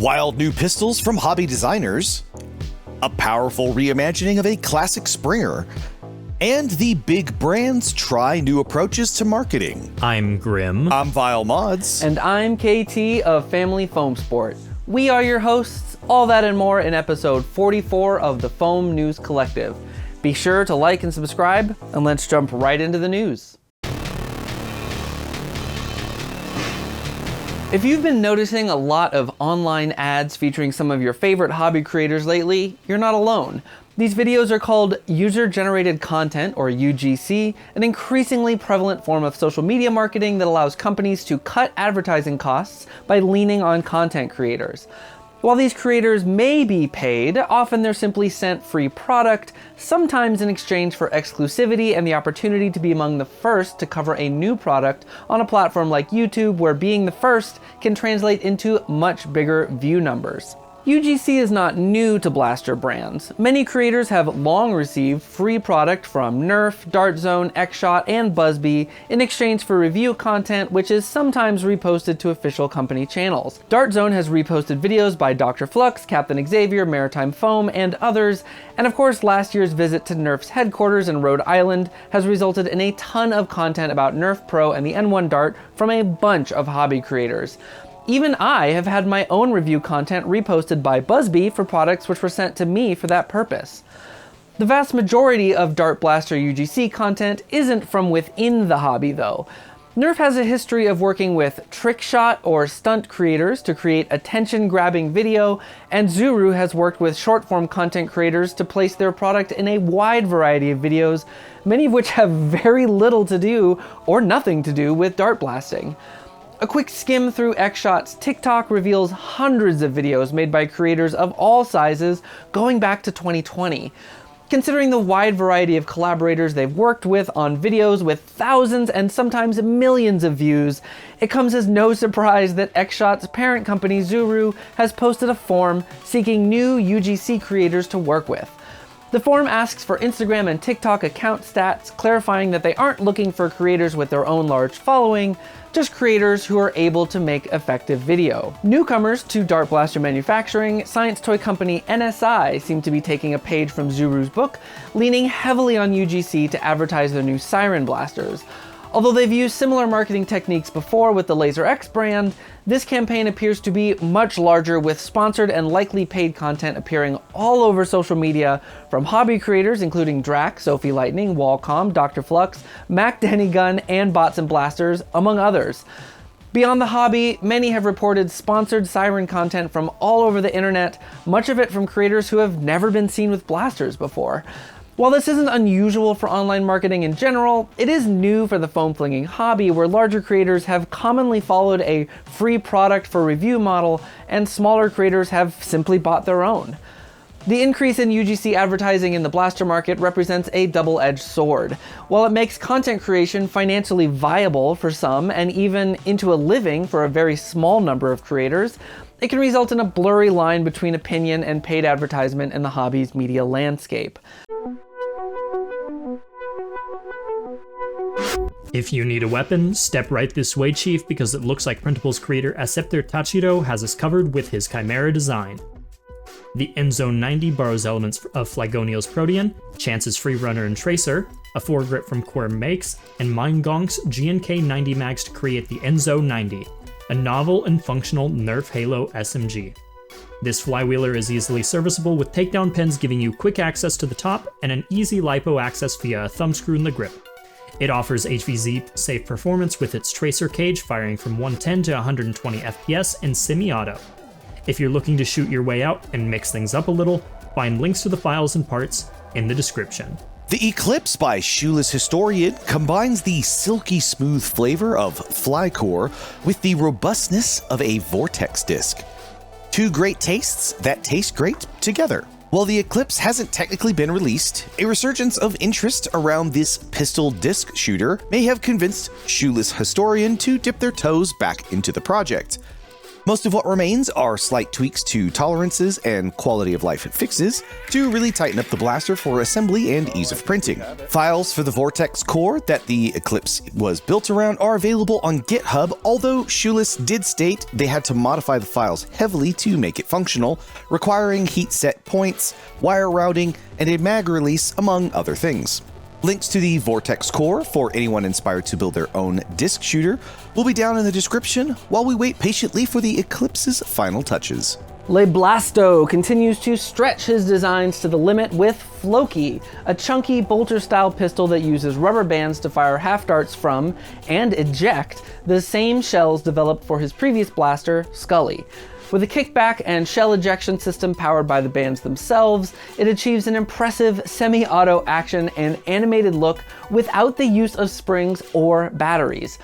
wild new pistols from hobby designers, a powerful reimagining of a classic Springer, and the big brands try new approaches to marketing. I'm Grim. I'm VileMods. And I'm KT of Family Foam Sport. We are your hosts, all that and more in episode 44 of the Foam News Collective. Be sure to like and subscribe, and let's jump right into the news. If you've been noticing a lot of online ads featuring some of your favorite hobby creators lately, you're not alone. These videos are called user-generated content, or UGC, an increasingly prevalent form of social media marketing that allows companies to cut advertising costs by leaning on content creators. While these creators may be paid, often they're simply sent free product, sometimes in exchange for exclusivity and the opportunity to be among the first to cover a new product on a platform like YouTube, where being the first can translate into much bigger view numbers. UGC is not new to blaster brands. Many creators have long received free product from Nerf, Dartzone, XShot, and Buzzbee in exchange for review content, which is sometimes reposted to official company channels. Dartzone has reposted videos by Dr. Flux, Captain Xavier, Maritime Foam, and others, and of course last year's visit to Nerf's headquarters in Rhode Island has resulted in a ton of content about Nerf Pro and the N1 Dart from a bunch of hobby creators. Even I have had my own review content reposted by Buzzbee for products which were sent to me for that purpose. The vast majority of Dart Blaster UGC content isn't from within the hobby though. Nerf has a history of working with trick shot or stunt creators to create attention-grabbing video, and Xuru has worked with short-form content creators to place their product in a wide variety of videos, many of which have very little to do or nothing to do with dart blasting. A quick skim through XShot's TikTok reveals hundreds of videos made by creators of all sizes going back to 2020. Considering the wide variety of collaborators they've worked with on videos with thousands and sometimes millions of views, it comes as no surprise that XShot's parent company Xuru has posted a form seeking new UGC creators to work with. The form asks for Instagram and TikTok account stats, clarifying that they aren't looking for creators with their own large following, just creators who are able to make effective video. Newcomers to Dart Blaster manufacturing, science toy company NSI seem to be taking a page from Xuru's book, leaning heavily on UGC to advertise their new Siren blasters. Although they've used similar marketing techniques before with the Laser X brand, this campaign appears to be much larger, with sponsored and likely paid content appearing all over social media from hobby creators including Drac, Sophie Lightning, Wallcom, Dr. Flux, Mac Denny Gun, and Bots and Blasters, among others. Beyond the hobby, many have reported sponsored Siren content from all over the internet, much of it from creators who have never been seen with blasters before. While this isn't unusual for online marketing in general, it is new for the foam flinging hobby, where larger creators have commonly followed a free product for review model, and smaller creators have simply bought their own. The increase in UGC advertising in the blaster market represents a double-edged sword. While it makes content creation financially viable for some, and even into a living for a very small number of creators, it can result in a blurry line between opinion and paid advertisement in the hobby's media landscape. If you need a weapon, step right this way, Chief, because it looks like Printables creator Accipiter Tachiro has us covered with his Chimera design. The Endzone 90 borrows elements of Flygonio's Protean, Chance's Freerunner and Tracer, a foregrip from Quirm Makes, and Mindgonk's GNK 90 mags to create the Endzone 90, a novel and functional Nerf Halo SMG. This flywheeler is easily serviceable with takedown pins, giving you quick access to the top and an easy LiPo access via a thumbscrew in the grip. It offers HVZ safe performance with its tracer cage firing from 110 to 120 FPS in semi-auto. If you're looking to shoot your way out and mix things up a little, find links to the files and parts in the description. The Eclipse by Shoeless Historian combines the silky smooth flavor of flycore with the robustness of a vortex disc. Two great tastes that taste great together. While the Eclipse hasn't technically been released, a resurgence of interest around this pistol disc shooter may have convinced Shoeless Historian to dip their toes back into the project. Most of what remains are slight tweaks to tolerances and quality of life fixes to really tighten up the blaster for assembly and ease of printing. Files for the vortex core that the Eclipse was built around are available on GitHub, although Shoeless did state they had to modify the files heavily to make it functional, requiring heat set points, wire routing, and a mag release, among other things. Links to the Vortex core for anyone inspired to build their own disc shooter will be down in the description while we wait patiently for the Eclipse's final touches. Leblasto continues to stretch his designs to the limit with Floki, a chunky bolter-style pistol that uses rubber bands to fire half darts from and eject the same shells developed for his previous blaster, Scully. With a kickback and shell ejection system powered by the bands themselves, it achieves an impressive semi-auto action and animated look without the use of springs or batteries.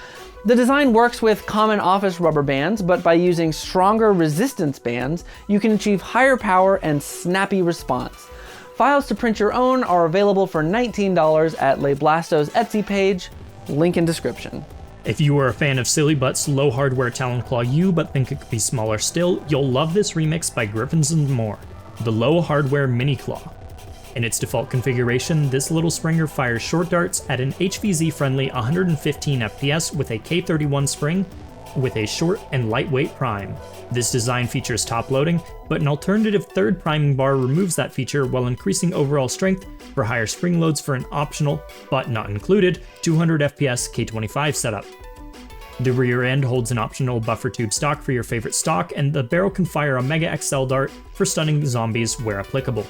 The design works with common office rubber bands, but by using stronger resistance bands, you can achieve higher power and snappy response. Files to print your own are available for $19 at Leblasto's Etsy page, link in description. If you are a fan of sillybutts low hardware Talon-Claw U but think it could be smaller still, you'll love this remix by Gryphons and more, the low hardware mini claw. In its default configuration, this little Springer fires short darts at an HVZ-friendly 115 FPS with a K31 spring with a short and lightweight prime. This design features top loading, but an alternative third priming bar removes that feature while increasing overall strength for higher spring loads for an optional, but not included, 200 FPS K25 setup. The rear end holds an optional buffer tube stock for your favorite stock, and the barrel can fire a Mega XL dart for stunning zombies where applicable.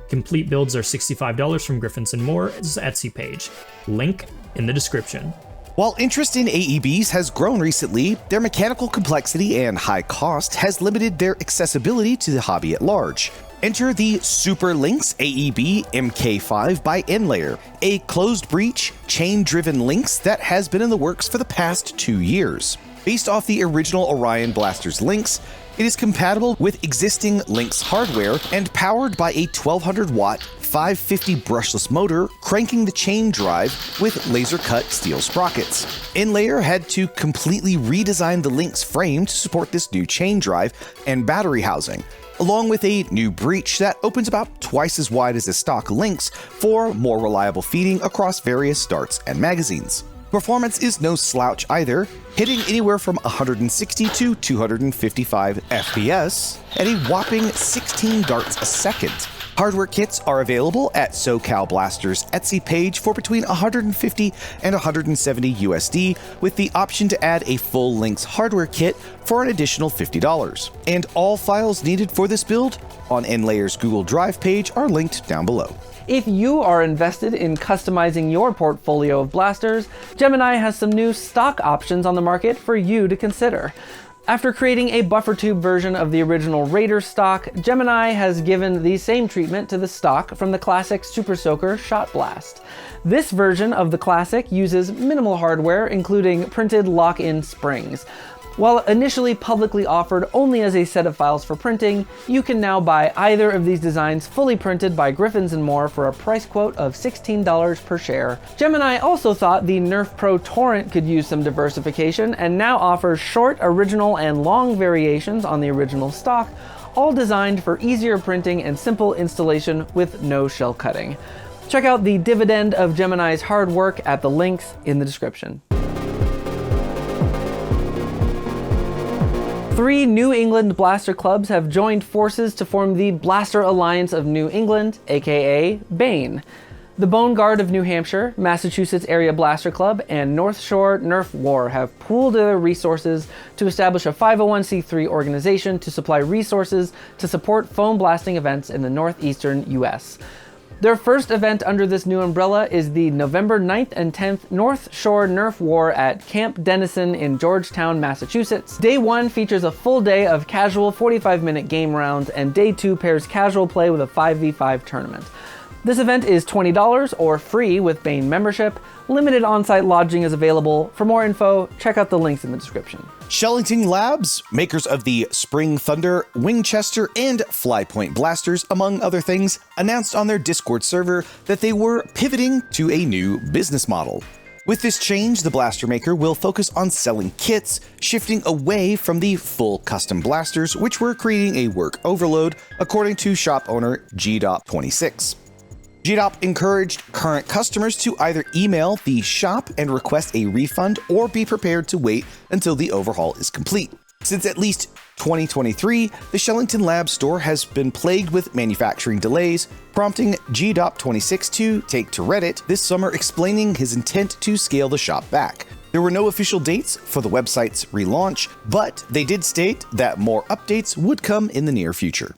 Complete builds are $65 from Gryphons and More's Etsy page. Link in the description. While interest in AEBs has grown recently, their mechanical complexity and high cost has limited their accessibility to the hobby at large. Enter the Super Lynx AEB Mk by Nlayer, a closed breech, chain-driven lynx that has been in the works for the past 2 years. Based off the original Orion Blaster's Lynx, it is compatible with existing Lynx hardware and powered by a 1200-watt 550 brushless motor cranking the chain drive with laser-cut steel sprockets. Nlayer had to completely redesign the Lynx frame to support this new chain drive and battery housing, along with a new breech that opens about twice as wide as a stock Lynx for more reliable feeding across various darts and magazines. Performance is no slouch either, hitting anywhere from 160 to 255 FPS at a whopping 16 darts a second. Hardware kits are available at AKBlaster's Etsy page for between 150 and 170 USD, with the option to add a full Lynx hardware kit for an additional $50. And all files needed for this build on Nlayer's Google Drive page are linked down below. If you are invested in customizing your portfolio of blasters, Gemeneye has some new stock options on the market for you to consider. After creating a buffer tube version of the original Raider stock, Gemeneye has given the same treatment to the stock from the classic Super Soaker Shotblast. This version of the classic uses minimal hardware, including printed lock-in springs. While initially publicly offered only as a set of files for printing, you can now buy either of these designs fully printed by Gryphons and More for a price quote of $16 per share. Gemeneye also thought the Nerf Pro Torrent could use some diversification and now offers short, original, and long variations on the original stock, all designed for easier printing and simple installation with no shell cutting. Check out the dividend of Gemeneye's hard work at the links in the description. 3 New England blaster clubs have joined forces to form the Blaster Alliance of New England, aka BANE. The Bone Guard of New Hampshire, Massachusetts Area Blaster Club, and North Shore Nerf War have pooled their resources to establish a 501c3 organization to supply resources to support foam blasting events in the northeastern US. Their first event under this new umbrella is the November 9th and 10th North Shore Nerf War at Camp Dennison in Georgetown, Massachusetts. Day 1 features a full day of casual 45-minute game rounds, and Day 2 pairs casual play with a 5v5 tournament. This event is $20 or free with BANE membership. Limited on-site lodging is available. For more info, check out the links in the description. Shellington Labs, makers of the Spring Thunder, Winchester, and Flypoint blasters, among other things, announced on their Discord server that they were pivoting to a new business model. With this change, the blaster maker will focus on selling kits, shifting away from the full custom blasters, which were creating a work overload, according to shop owner G.26. G.Dop encouraged current customers to either email the shop and request a refund or be prepared to wait until the overhaul is complete. Since at least 2023, the Shellington Labs store has been plagued with manufacturing delays, prompting G.26 to take to Reddit this summer explaining his intent to scale the shop back. There were no official dates for the website's relaunch, but they did state that more updates would come in the near future.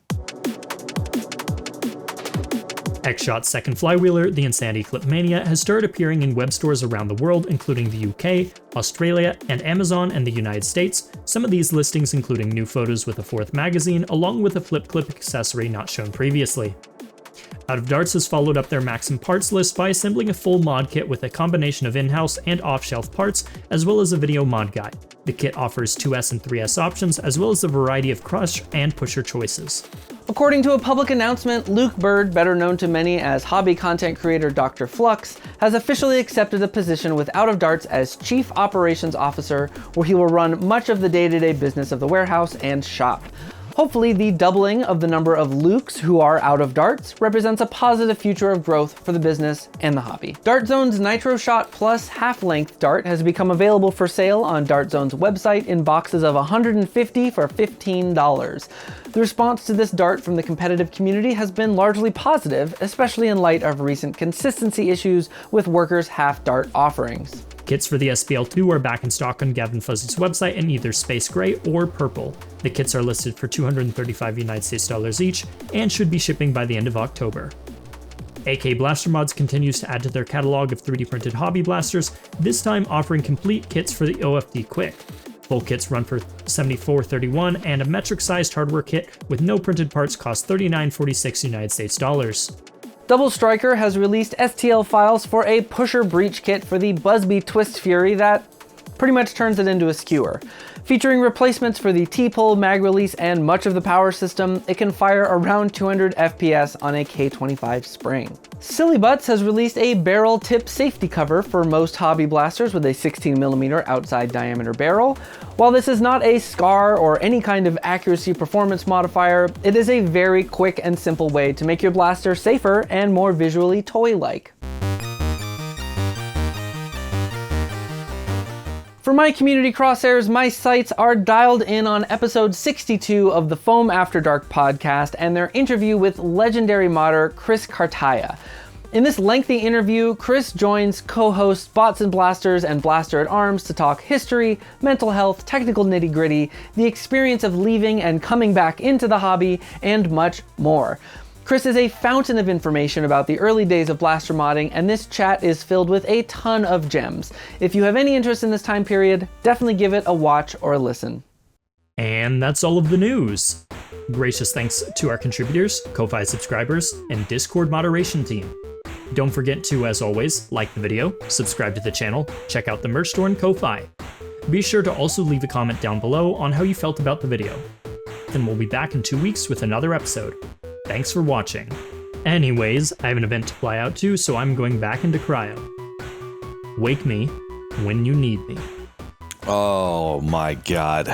XShot's second flywheeler, the Insanity Clip Mania, has started appearing in web stores around the world, including the UK, Australia, and Amazon and the United States. Some of these listings including new photos with a fourth magazine, along with a flip clip accessory not shown previously. Out of Darts has followed up their Maxim parts list by assembling a full mod kit with a combination of in-house and off-shelf parts, as well as a video mod guide. The kit offers 2S and 3S options, as well as a variety of crush and pusher choices. According to a public announcement, Luke Bird, better known to many as hobby content creator Dr. Flux, has officially accepted a position with Out of Darts as Chief Operations Officer, where he will run much of the day-to-day business of the warehouse and shop. Hopefully, the doubling of the number of Lukes who are out of darts represents a positive future of growth for the business and the hobby. DartZone's Nitroshot Plus half-length dart has become available for sale on DartZone's website in boxes of 150 for $15. The response to this dart from the competitive community has been largely positive, especially in light of recent consistency issues with workers' half-dart offerings. Kits for the SPL2 are back in stock on Gavin Fuzzy's website in either space gray or purple. The kits are listed for $235 United States dollars each and should be shipping by the end of October. AKBlasterMod continues to add to their catalog of 3D printed hobby blasters, this time offering complete kits for the OFD Quik. Full kits run for $74.31 and a metric-sized hardware kit with no printed parts costs $39.46 United States dollars. Doublestriker has released STL files for a pusher breech kit for the Busby Twist Fury that pretty much turns it into a skewer. Featuring replacements for the T-pull, mag release, and much of the power system, it can fire around 200 FPS on a K25 spring. Sillybutts has released a barrel tip safety cover for most hobby blasters with a 16mm outside diameter barrel. While this is not a SCAR or any kind of accuracy performance modifier, it is a very quick and simple way to make your blaster safer and more visually toy-like. For my community crosshairs, my sights are dialed in on episode 62 of the Foam After Dark podcast and their interview with legendary modder Chris Cartaya. In this lengthy interview, Chris joins co-hosts Bots and Blasters and Blaster at Arms to talk history, mental health, technical nitty-gritty, the experience of leaving and coming back into the hobby, and much more. Chris is a fountain of information about the early days of blaster modding, and this chat is filled with a ton of gems. If you have any interest in this time period, definitely give it a watch or a listen. And that's all of the news. Gracious thanks to our contributors, Ko-Fi subscribers, and Discord moderation team. Don't forget to, as always, like the video, subscribe to the channel, check out the merch store and Ko-Fi. Be sure to also leave a comment down below on how you felt about the video. Then we'll be back in 2 weeks with another episode. Thanks for watching. Anyways, I have an event to fly out to, so I'm going back into cryo. Wake me when you need me. Oh my god.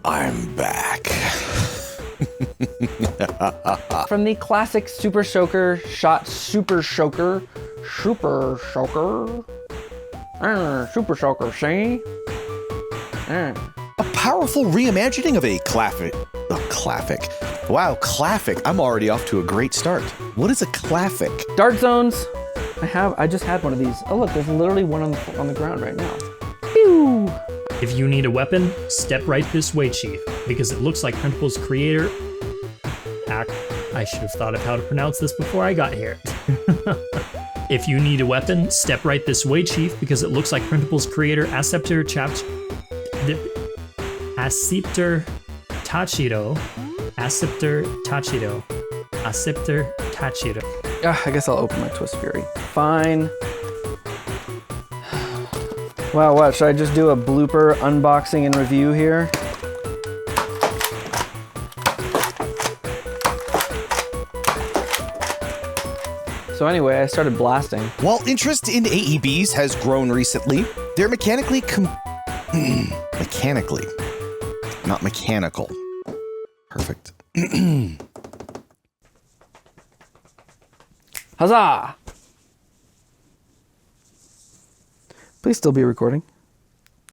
I'm back. From the classic Super Soaker shot Super Soaker, see? A powerful reimagining of a classic. Wow, classic. I'm already off to a great start. What is a classic? Dart zones. I just had one of these. Oh look, there's literally one on the ground right now. Pew! If you need a weapon, step right this way, Chief, because it looks like Printable's creator... I should have thought of how to pronounce this before I got here. If you need a weapon, step right this way, Chief, because it looks like Printable's creator, Accipiter Tachiro. I guess I'll open my Twist Fury. Fine. Wow, what? Should I just do a blooper unboxing and review here? So anyway, I started blasting. While interest in AEBs has grown recently, they're mechanically mechanically, not mechanical. Perfect. Huzzah! Please still be recording.